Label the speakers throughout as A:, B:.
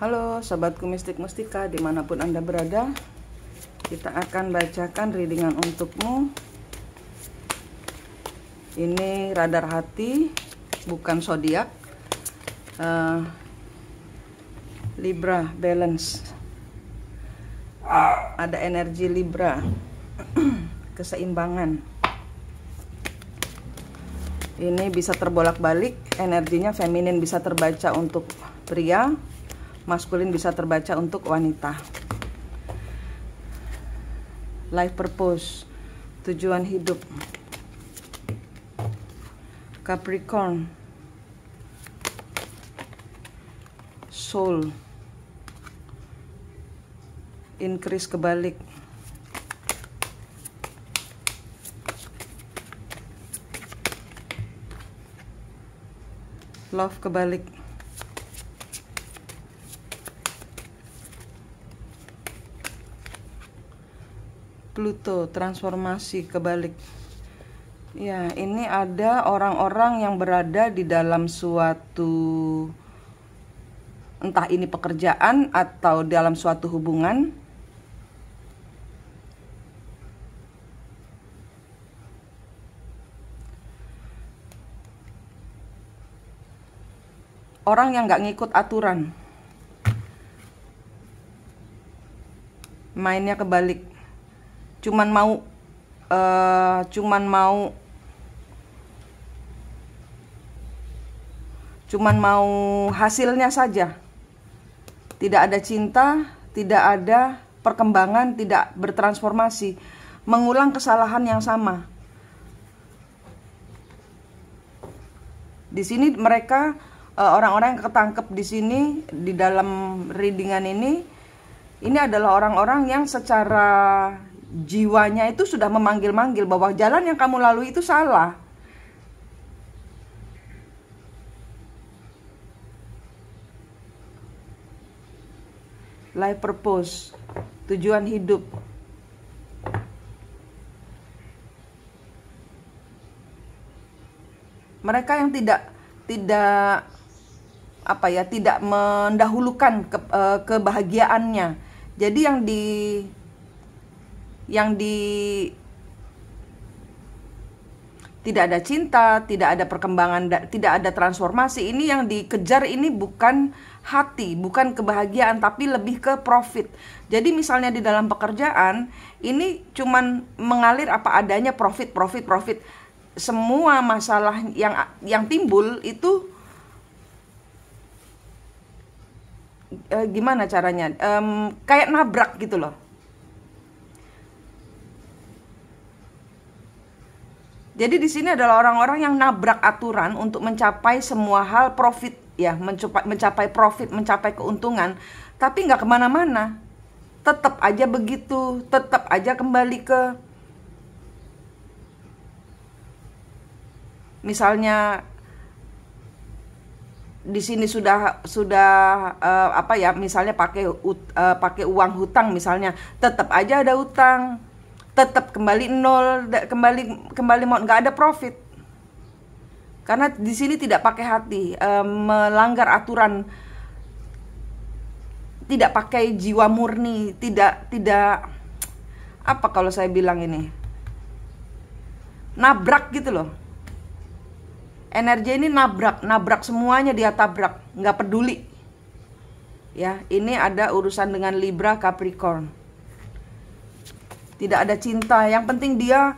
A: Halo sobatku mistik mustika dimanapun Anda berada, kita akan bacakan readingan untukmu. Ini radar hati, bukan zodiak. Libra balance, ada energi Libra, keseimbangan. Ini bisa terbolak-balik, energinya feminin bisa terbaca untuk pria, maskulin bisa terbaca untuk wanita. Life purpose, tujuan hidup. Capricorn, soul, increase kebalik. Love kebalik. Pluto, transformasi kebalik. Ya, ini ada orang-orang yang berada di dalam suatu, entah ini pekerjaan atau dalam suatu hubungan. Orang yang nggak ngikut aturan, mainnya kebalik, cuman mau hasilnya saja. Tidak ada cinta, tidak ada perkembangan, tidak bertransformasi, mengulang kesalahan yang sama. Di sini mereka orang-orang yang ketangkep di sini di dalam readingan ini adalah orang-orang yang secara jiwanya itu sudah memanggil-manggil bahwa jalan yang kamu lalui itu salah. Life purpose, tujuan hidup. Mereka yang tidak mendahulukan kebahagiaannya. Jadi tidak ada cinta, tidak ada perkembangan, tidak ada transformasi. Ini yang dikejar ini bukan hati, bukan kebahagiaan, tapi lebih ke profit. Jadi misalnya di dalam pekerjaan ini cuman mengalir apa adanya, profit. Semua masalah yang timbul itu gimana caranya? Kayak nabrak gitu loh. Jadi di sini adalah orang-orang yang nabrak aturan untuk mencapai semua hal profit, ya, mencapai profit, mencapai keuntungan, tapi nggak kemana-mana. Tetap aja begitu, tetap aja kembali ke, misalnya di sini sudah misalnya pakai uang hutang misalnya, tetap aja ada hutang, tetap kembali nol, kembali mau nggak ada profit, karena di sini tidak pakai hati, melanggar aturan, tidak pakai jiwa murni, tidak apa kalau saya bilang ini, nabrak gitu loh. Energi ini nabrak semuanya, dia tabrak, nggak peduli. Ya, ini ada urusan dengan Libra Capricorn. Tidak ada cinta, yang penting dia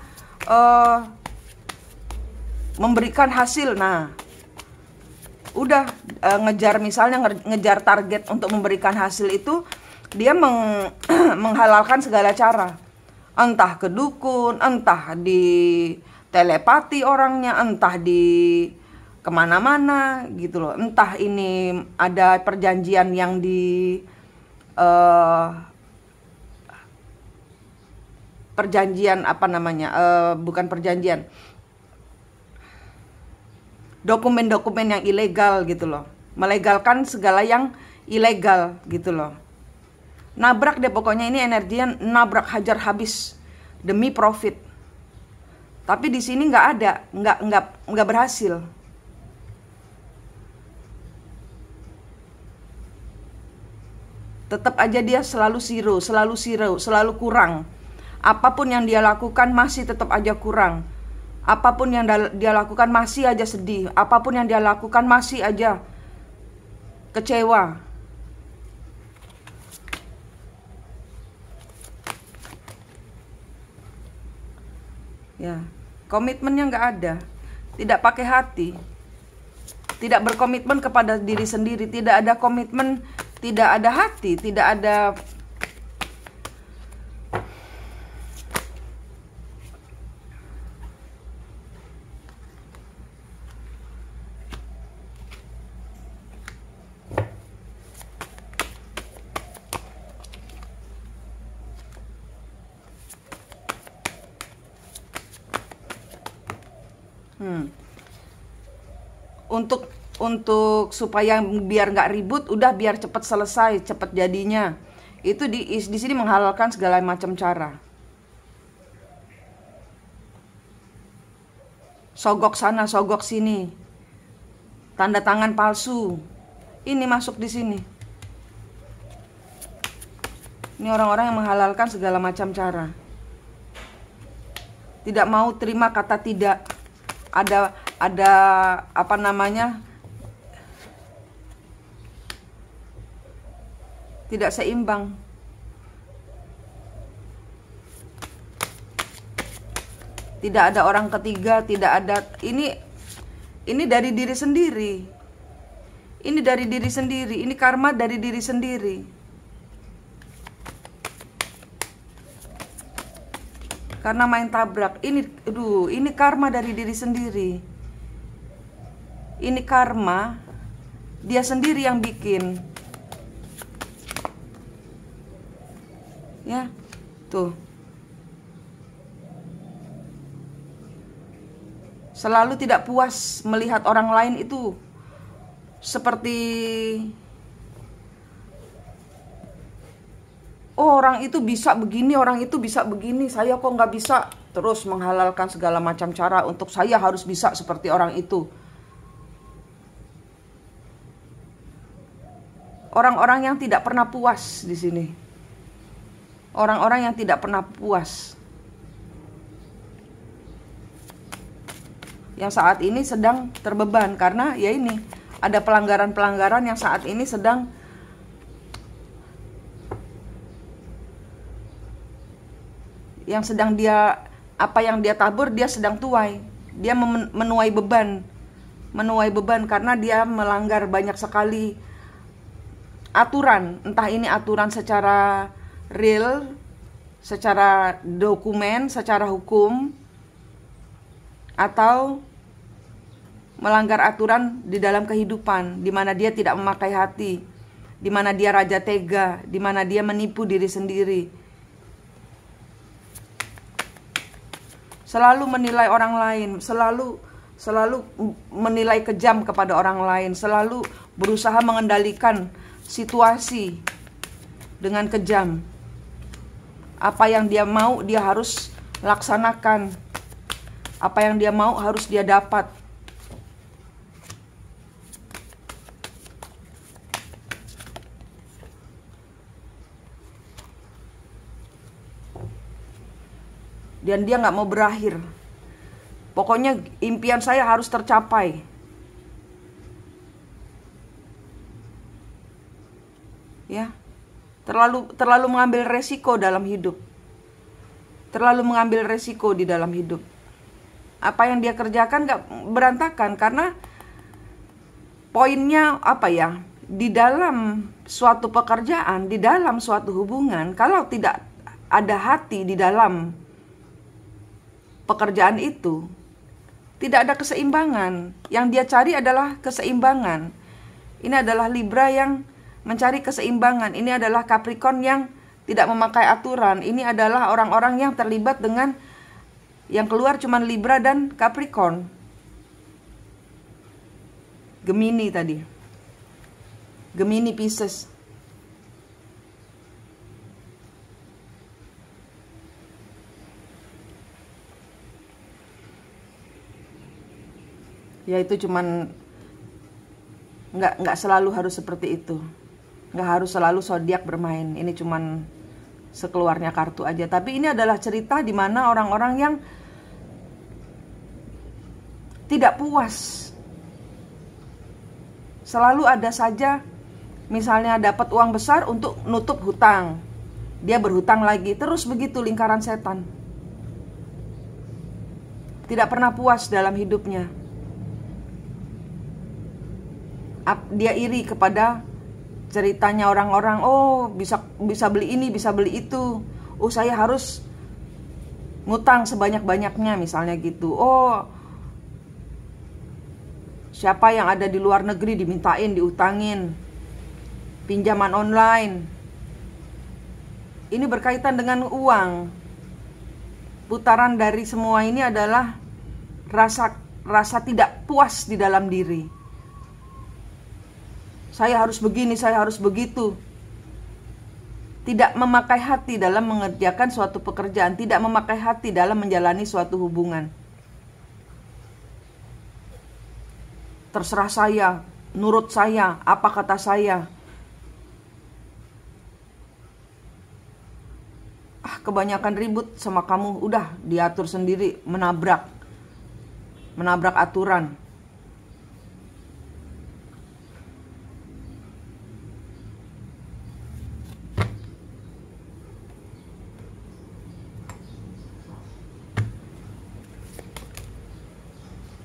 A: memberikan hasil. Nah, udah ngejar, misalnya ngejar target untuk memberikan hasil itu, dia menghalalkan segala cara. Entah ke dukun, entah di telepati orangnya, entah di kemana-mana gitu loh. Entah ini ada perjanjian yang bukan perjanjian, dokumen-dokumen yang ilegal gitu loh, melegalkan segala yang ilegal gitu loh. Nabrak deh pokoknya, ini energinya nabrak, hajar habis demi profit. Tapi di sini nggak ada, nggak berhasil. Tetap aja dia selalu zero, selalu kurang. Apapun yang dia lakukan masih tetap aja kurang. Apapun yang dia lakukan masih aja sedih. Apapun yang dia lakukan masih aja kecewa. Ya, komitmennya nggak ada. Tidak pakai hati. Tidak berkomitmen kepada diri sendiri. Tidak ada komitmen, tidak ada hati, tidak ada untuk supaya biar nggak ribut, udah biar cepet selesai, cepet jadinya. Itu di sini menghalalkan segala macam cara. Sogok sana, sogok sini. Tanda tangan palsu. Ini masuk di sini. Ini orang-orang yang menghalalkan segala macam cara. Tidak mau terima kata tidak. Ada apa namanya? Tidak seimbang. Tidak ada orang ketiga, tidak ada ini dari diri sendiri. Ini dari diri sendiri, ini karma dari diri sendiri. Karena main tabrak, ini karma dari diri sendiri. Ini karma dia sendiri yang bikin. Ya, tuh. Selalu tidak puas melihat orang lain itu seperti orang itu bisa begini, orang itu bisa begini, saya kok nggak bisa. Terus menghalalkan segala macam cara untuk saya harus bisa seperti orang itu. Orang-orang yang tidak pernah puas di sini. Orang-orang yang tidak pernah puas. Yang saat ini sedang terbeban karena ya ini ada pelanggaran-pelanggaran yang saat ini sedang dia apa yang dia tabur dia sedang tuai. Dia menuai beban. Menuai beban karena dia melanggar banyak sekali aturan, entah ini aturan secara real, secara dokumen, secara hukum, atau melanggar aturan di dalam kehidupan, di mana dia tidak memakai hati, di mana dia raja tega, di mana dia menipu diri sendiri. Selalu menilai orang lain, selalu menilai kejam kepada orang lain, selalu berusaha mengendalikan situasi dengan kejam. Apa yang dia mau dia harus laksanakan. Apa yang dia mau harus dia dapat. Dan dia nggak mau berakhir. Pokoknya impian saya harus tercapai. Ya, terlalu mengambil resiko dalam hidup. Terlalu mengambil resiko di dalam hidup. Apa yang dia kerjakan gak berantakan karena poinnya apa ya? Di dalam suatu pekerjaan, di dalam suatu hubungan, kalau tidak ada hati di dalam pekerjaan itu, tidak ada keseimbangan. Yang dia cari adalah keseimbangan. Ini adalah Libra yang mencari keseimbangan. Ini adalah Capricorn yang tidak memakai aturan. Ini adalah orang-orang yang terlibat dengan yang keluar cuman Libra dan Capricorn. Gemini tadi. Gemini Pisces. Ya itu cuman nggak selalu harus seperti itu. Nggak harus selalu zodiak bermain. Ini cuman sekeluarnya kartu aja. Tapi ini adalah cerita di mana orang-orang yang tidak puas. Selalu ada saja, misalnya dapat uang besar untuk nutup hutang, dia berhutang lagi, terus begitu lingkaran setan. Tidak pernah puas dalam hidupnya. Dia iri kepada ceritanya orang-orang, oh bisa beli ini, bisa beli itu. Oh, saya harus ngutang sebanyak-banyaknya misalnya gitu. Oh, siapa yang ada di luar negeri dimintain, diutangin. Pinjaman online. Ini berkaitan dengan uang. Putaran dari semua ini adalah rasa tidak puas di dalam diri. Saya harus begini, saya harus begitu. Tidak memakai hati dalam mengerjakan suatu pekerjaan, tidak memakai hati dalam menjalani suatu hubungan. Terserah saya, nurut saya, apa kata saya. Kebanyakan ribut sama kamu, udah diatur sendiri, menabrak aturan.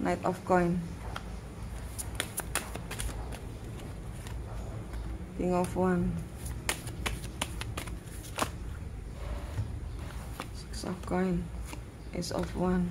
A: Knight of Coin, King of One, Six of Coin, Ace of One.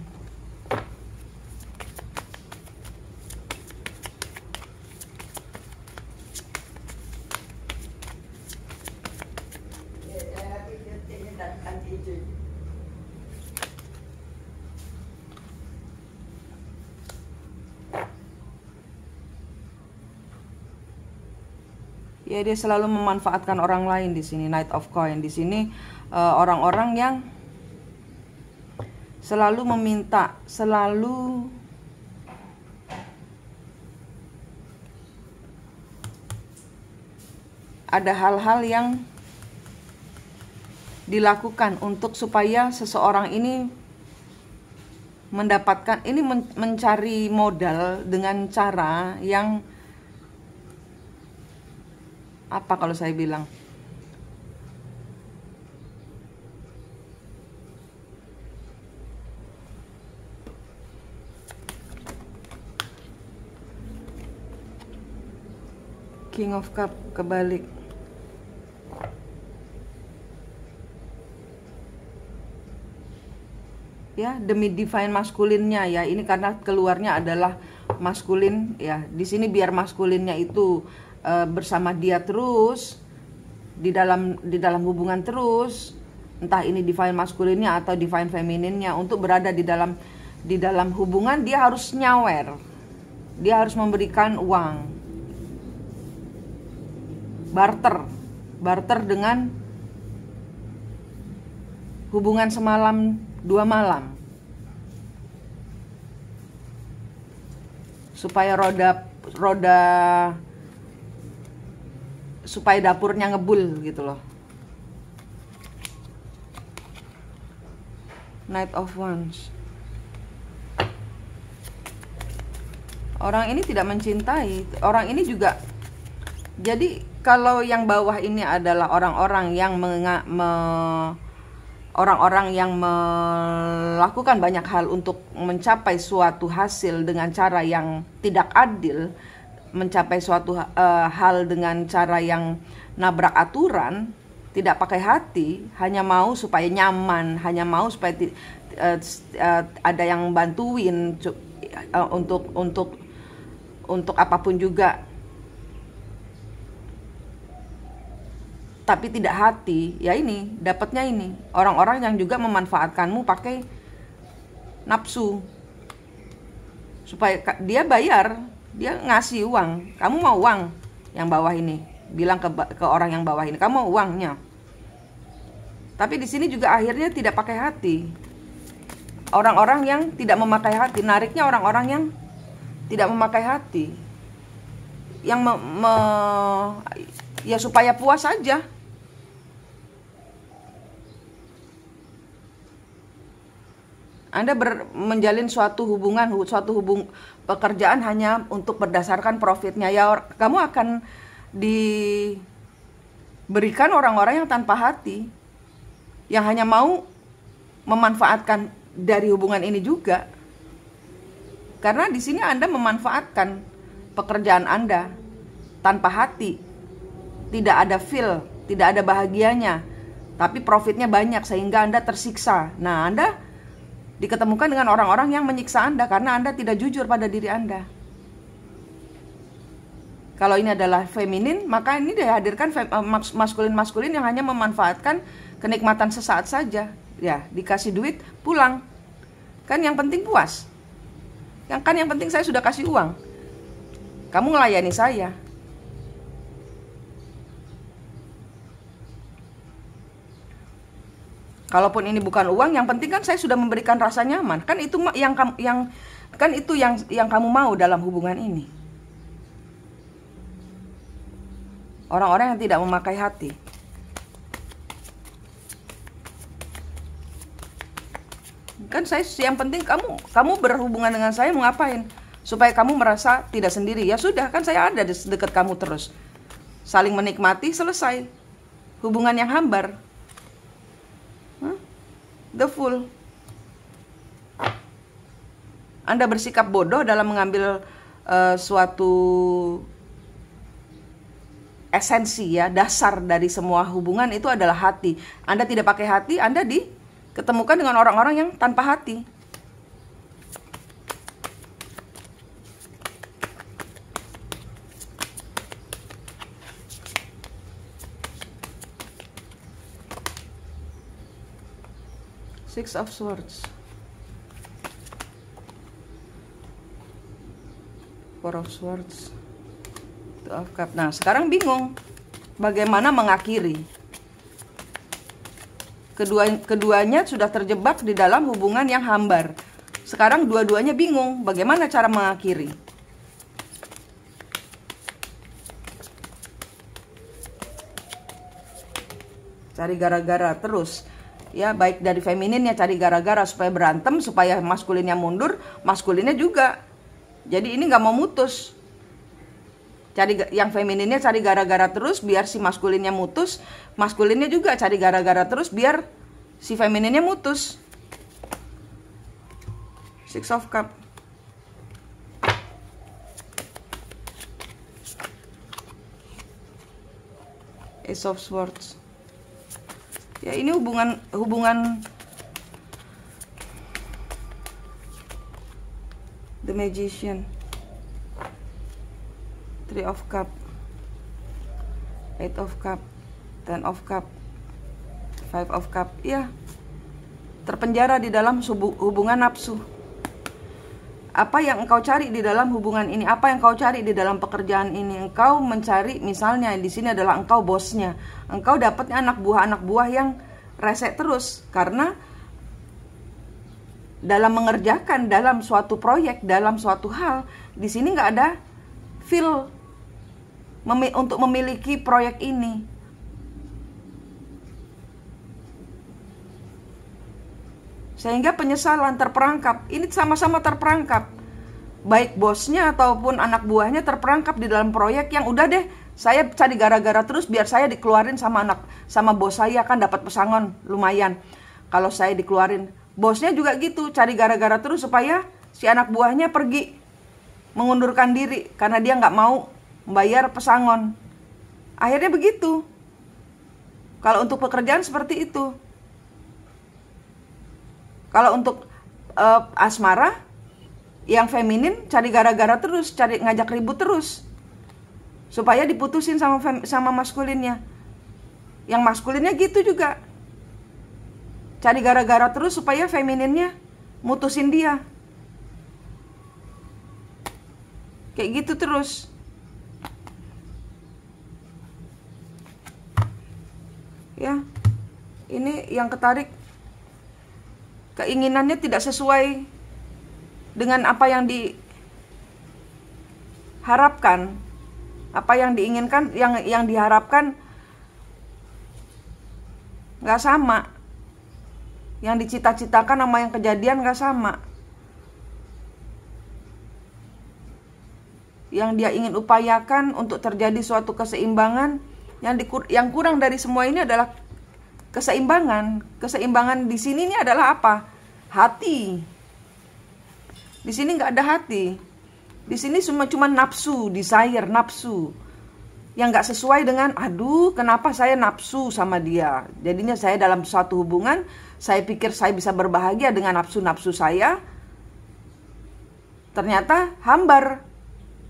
A: Ya, dia selalu memanfaatkan orang lain di sini. Knight of Coin di sini orang-orang yang selalu meminta, selalu ada hal-hal yang dilakukan untuk supaya seseorang ini mendapatkan, ini mencari modal dengan cara yang apa kalau saya bilang, King of Cup kebalik. Ya, demi divine maskulinnya ya. Ini karena keluarnya adalah maskulin ya. Di sini biar maskulinnya itu bersama dia terus, di dalam hubungan terus, entah ini divine maskulinnya atau divine femininnya, untuk berada di dalam hubungan dia harus nyawer, dia harus memberikan uang, barter dengan hubungan semalam 2 malam, supaya supaya dapurnya ngebul gitu loh. Knight of Wands. Orang ini tidak mencintai, orang ini juga. Jadi kalau yang bawah ini adalah orang-orang yang melakukan banyak hal untuk mencapai suatu hasil dengan cara yang tidak adil, mencapai suatu hal dengan cara yang nabrak aturan, tidak pakai hati, hanya mau supaya nyaman, hanya mau supaya ada yang bantuin untuk apapun juga, tapi tidak hati. Ya ini dapatnya ini orang-orang yang juga memanfaatkanmu pakai nafsu supaya dia bayar. Dia ngasih uang, kamu mau uang yang bawah ini, bilang ke orang yang bawah ini, kamu mau uangnya. Tapi di sini juga akhirnya tidak pakai hati. Orang-orang yang tidak memakai hati, nariknya orang-orang yang tidak memakai hati, Ya supaya puas saja. Anda menjalin suatu hubungan, pekerjaan hanya untuk berdasarkan profitnya. Ya kamu akan diberikan orang-orang yang tanpa hati, yang hanya mau memanfaatkan dari hubungan ini juga. Karena di sini Anda memanfaatkan pekerjaan Anda tanpa hati, tidak ada feel, tidak ada bahagianya, tapi profitnya banyak sehingga Anda tersiksa. Nah, Anda diketemukan dengan orang-orang yang menyiksa Anda karena Anda tidak jujur pada diri Anda. Kalau ini adalah feminin, maka ini dihadirkan maskulin-maskulin yang hanya memanfaatkan kenikmatan sesaat saja. Ya, dikasih duit, pulang. Kan yang penting puas. Yang penting saya sudah kasih uang. Kamu melayani saya. Kalaupun ini bukan uang, yang penting kan saya sudah memberikan rasa nyaman. Kan itu yang kamu mau dalam hubungan ini. Orang-orang yang tidak memakai hati. Kan yang penting kamu berhubungan dengan saya mau ngapain? Supaya kamu merasa tidak sendiri. Ya sudah, kan saya ada di dekat kamu terus. Saling menikmati, selesai. Hubungan yang hambar. The Fool. Anda bersikap bodoh dalam mengambil suatu esensi, ya, dasar dari semua hubungan itu adalah hati. Anda tidak pakai hati, Anda diketemukan dengan orang-orang yang tanpa hati. Six of Swords, Four of Swords, Two of Cups. Nah, sekarang bingung bagaimana mengakhiri. Keduanya sudah terjebak di dalam hubungan yang hambar. Sekarang dua-duanya bingung bagaimana cara mengakhiri. Cari gara-gara terus. Ya, baik dari femininnya cari gara-gara supaya berantem, supaya maskulinnya mundur, maskulinnya juga. Jadi ini nggak mau mutus. Yang femininnya cari gara-gara terus biar si maskulinnya mutus, maskulinnya juga cari gara-gara terus biar si femininnya mutus. Six of Cups. Ace of Swords. Ya, ini hubungan The Magician, Three of Cups, Eight of Cups, Ten of Cups, Five of Cups. Ya, terpenjara di dalam hubungan nafsu. Apa yang engkau cari di dalam hubungan ini? Apa yang engkau cari di dalam pekerjaan ini? Engkau mencari, misalnya di sini adalah engkau bosnya. Engkau dapatnya anak buah yang rese terus karena dalam mengerjakan dalam suatu proyek, dalam suatu hal, di sini nggak ada feel untuk memiliki proyek ini. Sehingga penyesalan, terperangkap. Ini sama-sama terperangkap. Baik bosnya ataupun anak buahnya terperangkap di dalam proyek yang udah deh, saya cari gara-gara terus biar saya dikeluarin sama bos saya, kan dapat pesangon lumayan. Kalau saya dikeluarin, bosnya juga gitu, cari gara-gara terus supaya si anak buahnya pergi mengundurkan diri karena dia nggak mau membayar pesangon. Akhirnya begitu. Kalau untuk pekerjaan seperti itu. Kalau untuk asmara, yang feminin cari gara-gara terus, ngajak ribut terus, supaya diputusin sama maskulinnya. Yang maskulinnya gitu juga, cari gara-gara terus supaya femininnya mutusin dia. Kayak gitu terus. Ya, ini yang ketarik. Keinginannya tidak sesuai dengan apa yang diharapkan. Apa yang diinginkan, yang diharapkan nggak sama. Yang dicita-citakan sama yang kejadian nggak sama. Yang dia ingin upayakan untuk terjadi suatu keseimbangan, yang kurang dari semua ini adalah keseimbangan. Keseimbangan di sini ini adalah apa? Hati. Di sini nggak ada hati. Di sini cuma nafsu, desire, nafsu. Yang nggak sesuai dengan, aduh kenapa saya nafsu sama dia. Jadinya saya dalam suatu hubungan, saya pikir saya bisa berbahagia dengan nafsu-nafsu saya. Ternyata hambar.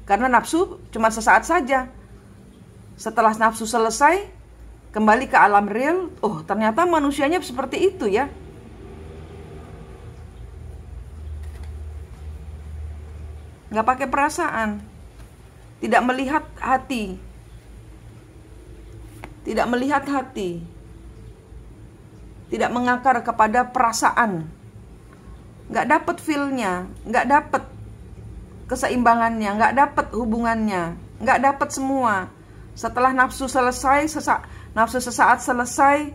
A: Karena nafsu cuma sesaat saja. Setelah nafsu selesai, kembali ke alam real, oh ternyata manusianya seperti itu ya. Nggak pakai perasaan. Tidak melihat hati. Tidak melihat hati. Tidak mengakar kepada perasaan. Nggak dapet feel-nya. Nggak dapet keseimbangannya. Nggak dapet hubungannya. Nggak dapet semua. Setelah nafsu selesai, nafsu sesaat selesai,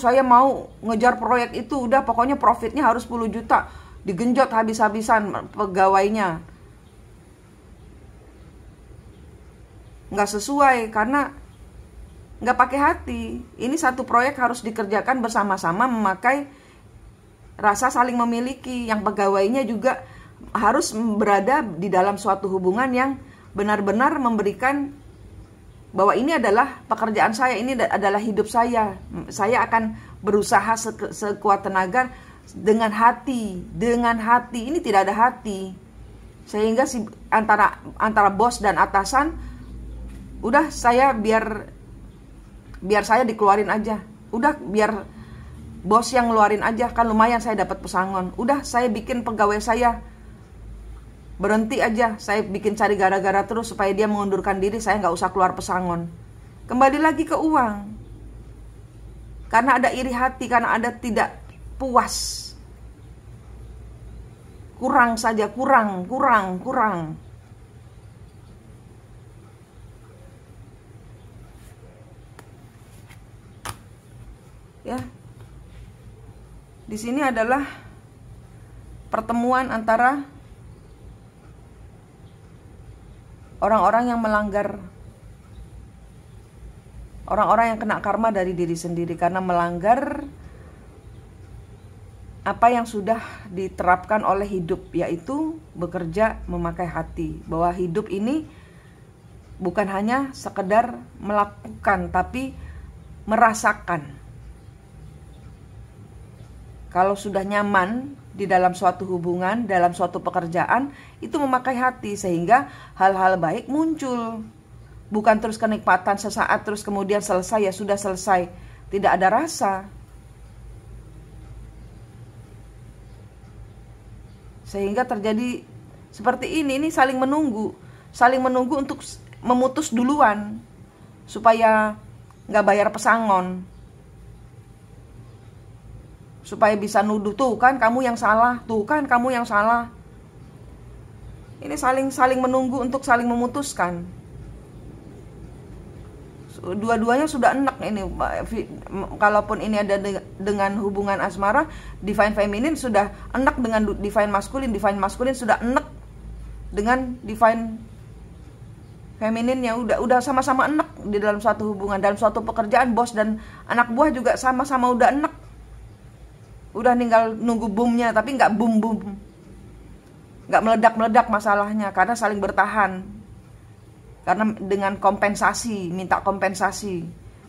A: saya mau ngejar proyek itu, udah pokoknya profitnya harus 10 juta. Digenjot habis-habisan pegawainya. Nggak sesuai karena nggak pakai hati. Ini satu proyek harus dikerjakan bersama-sama, memakai rasa saling memiliki. Yang pegawainya juga harus berada di dalam suatu hubungan yang benar-benar memberikan bahwa ini adalah pekerjaan saya, ini adalah hidup saya. Saya akan berusaha sekuat tenaga dengan hati. Dengan hati, ini tidak ada hati. Sehingga antara bos dan atasan, udah saya biar saya dikeluarin aja. Udah biar bos yang ngeluarin aja, kan lumayan saya dapat pesangon. Udah saya bikin pegawai saya berhenti aja, saya bikin cari gara-gara terus supaya dia mengundurkan diri, saya nggak usah keluar pesangon. Kembali lagi ke uang. Karena ada iri hati, karena ada tidak puas. Kurang saja, kurang. Ya. Di sini adalah pertemuan antara orang-orang yang melanggar, orang-orang yang kena karma dari diri sendiri karena melanggar apa yang sudah diterapkan oleh hidup, yaitu bekerja memakai hati. Bahwa hidup ini bukan hanya sekedar melakukan, tapi merasakan. Kalau sudah nyaman di dalam suatu hubungan, dalam suatu pekerjaan, itu memakai hati sehingga hal-hal baik muncul. Bukan terus kenikmatan sesaat terus kemudian selesai, ya sudah selesai. Tidak ada rasa. Sehingga terjadi seperti ini saling menunggu. Saling menunggu untuk memutus duluan. Supaya nggak bayar pesangon. Supaya bisa nuduh, tuh kan kamu yang salah, tuh kan kamu yang salah. Ini saling menunggu untuk saling memutuskan. Dua-duanya sudah enak ini. Kalaupun ini ada dengan hubungan asmara, divine feminine sudah enak dengan divine maskulin sudah enak dengan divine femininnya. Udah sama-sama enak di dalam suatu hubungan, dalam suatu pekerjaan. Bos dan anak buah juga sama-sama udah enak. Udah tinggal nunggu boomnya, tapi nggak boom, nggak meledak masalahnya karena saling bertahan. Karena dengan kompensasi, minta kompensasi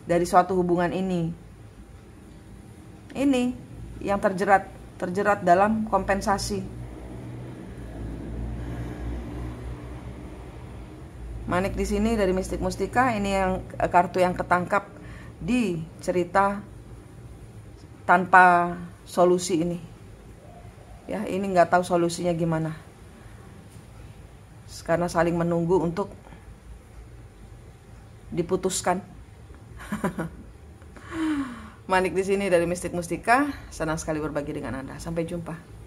A: dari suatu hubungan ini. Ini yang terjerat dalam kompensasi. Manik di sini dari Mistik Mustika, ini yang kartu yang ketangkap di cerita tanpa solusi ini. Ya, ini nggak tahu solusinya gimana. Karena saling menunggu untuk diputuskan. Manik di sini dari Mistik Mustika, senang sekali berbagi dengan Anda. Sampai jumpa.